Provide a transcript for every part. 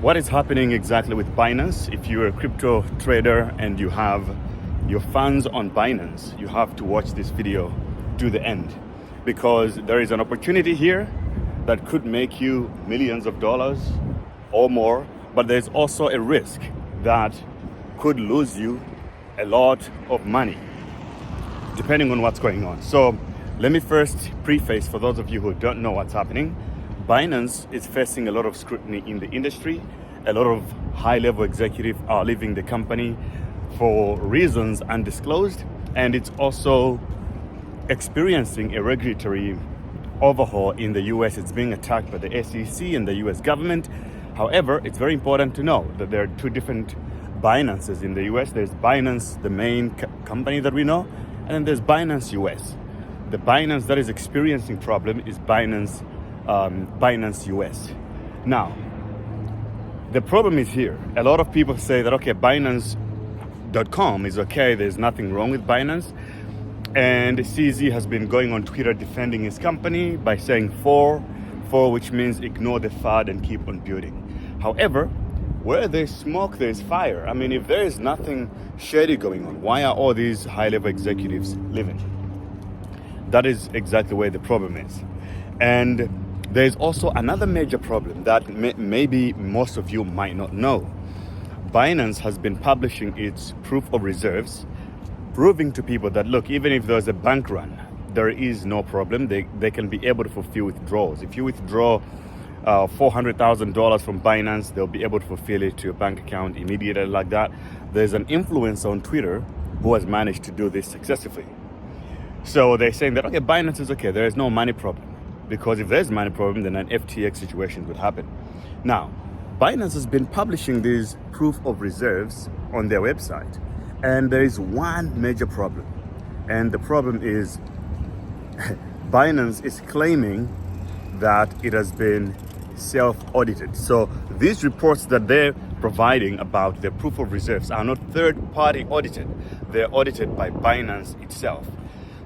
what is happening exactly with Binance. If you're a crypto trader and you have your funds on Binance, you have to watch this video to the end, because there is an opportunity here that could make you millions of dollars or more, but there's also a risk that could lose you a lot of money depending on what's going on. So let me first preface, for those of you who don't know what's happening, Binance is facing a lot of scrutiny in the industry. A lot of high-level executives are leaving the company for reasons undisclosed, and it's also experiencing a regulatory overhaul in the US. It's being attacked by the SEC and the US government. However, it's very important to know that there are two different Binances in the US. There's Binance, the main company that we know, and then there's Binance US. The Binance that is experiencing problem is Binance US. Now, the problem is here. A lot of people say that, okay, Binance.com is okay, there's nothing wrong with Binance. And CZ has been going on Twitter defending his company by saying for, which means ignore the FUD and keep on building. However, where there's smoke, there's fire. I mean, if there is nothing shady going on, why are all these high-level executives leaving? That is exactly where the problem is. And there's also another major problem that maybe most of you might not know. Binance has been publishing its proof of reserves, proving to people that, look, even if there's a bank run, there is no problem. They can be able to fulfill withdrawals. If you withdraw $400,000 from Binance, they'll be able to fulfill it to your bank account immediately like that. There's an influencer on Twitter who has managed to do this successfully. So they're saying that, okay, Binance is okay, there is no money problem. Because if there's money problem, then an FTX situation would happen. Now, Binance has been publishing these proof of reserves on their website. And there is one major problem. And the problem is Binance is claiming that it has been self-audited. So these reports that they're providing about their proof of reserves are not third-party audited. They're audited by Binance itself.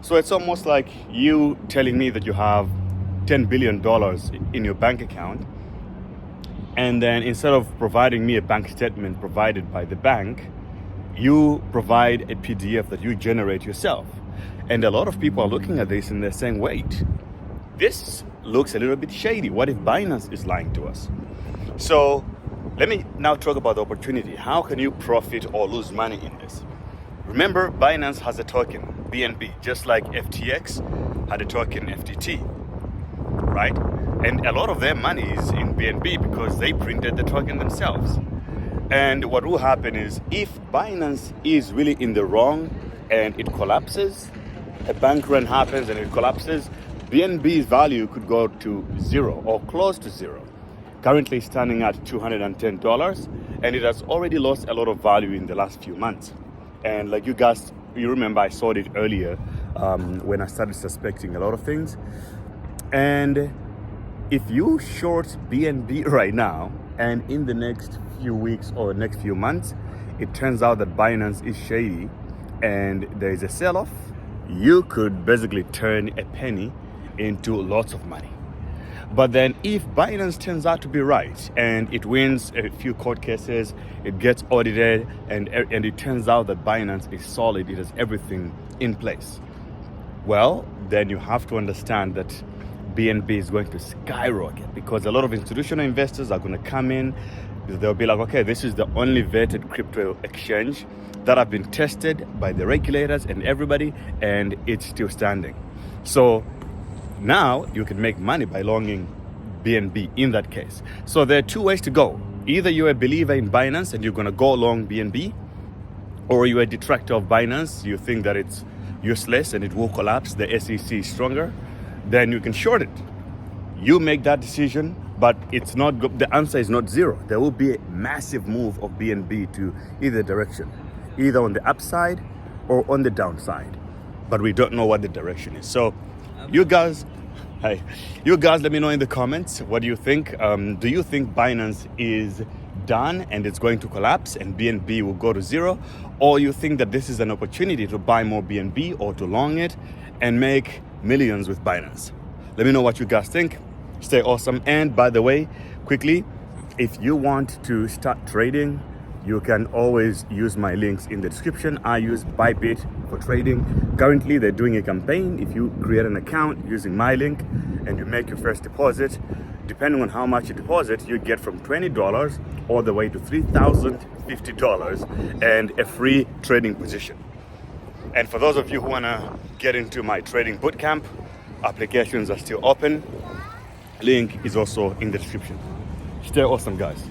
So it's almost like you telling me that you have $10 billion in your bank account, and then instead of providing me a bank statement provided by the bank, you provide a PDF that you generate yourself. And a lot of people are looking at this and they're saying, wait, this looks a little bit shady. What if Binance is lying to us? So let me now talk about the opportunity. How can you profit or lose money in this? Remember, Binance has a token, BNB, just like FTX had a token, FTT, right? And a lot of their money is in BNB because they printed the token themselves. And what will happen is, if Binance is really in the wrong and it collapses, a bank run happens and it collapses, BNB's value could go to zero or close to zero. Currently standing at $210, and it has already lost a lot of value in the last few months. And like you remember, I saw it earlier when I started suspecting a lot of things. And if you short BNB right now, and in the next few weeks or next few months, it turns out that Binance is shady and there is a sell-off, you could basically turn a penny into lots of money. But then if Binance turns out to be right and it wins a few court cases, it gets audited, and it turns out that Binance is solid, it has everything in place, well, then you have to understand that BNB is going to skyrocket, because a lot of institutional investors are going to come in. They'll be like, okay, this is the only vetted crypto exchange that have been tested by the regulators and everybody, and it's still standing. So now you can make money by longing BNB in that case. So there are two ways to go. Either you're a believer in Binance and you're going to go long BNB, or you're a detractor of Binance, you think that it's useless and it will collapse, the SEC is stronger, then you can short it. You make that decision, but it's not the answer is not zero. There will be a massive move of BNB to either direction, either on the upside or on the downside. But we don't know what the direction is. So you guys, let me know in the comments, what do you think? Do you think Binance is done and it's going to collapse and BNB will go to zero? Or you think that this is an opportunity to buy more BNB or to long it and make millions with Binance? Let me know what you guys think. Stay awesome. And by the way, quickly, If you want to start trading, you can always use my links in the description. I use Bybit for trading. Currently, they're doing a campaign. If you create an account using my link and you make your first deposit, depending on how much you deposit, you get from $20 all the way to $3,050 and a free trading position. And for those of you who want to get into my trading bootcamp, applications are still open. Link is also in the description. Stay awesome, guys.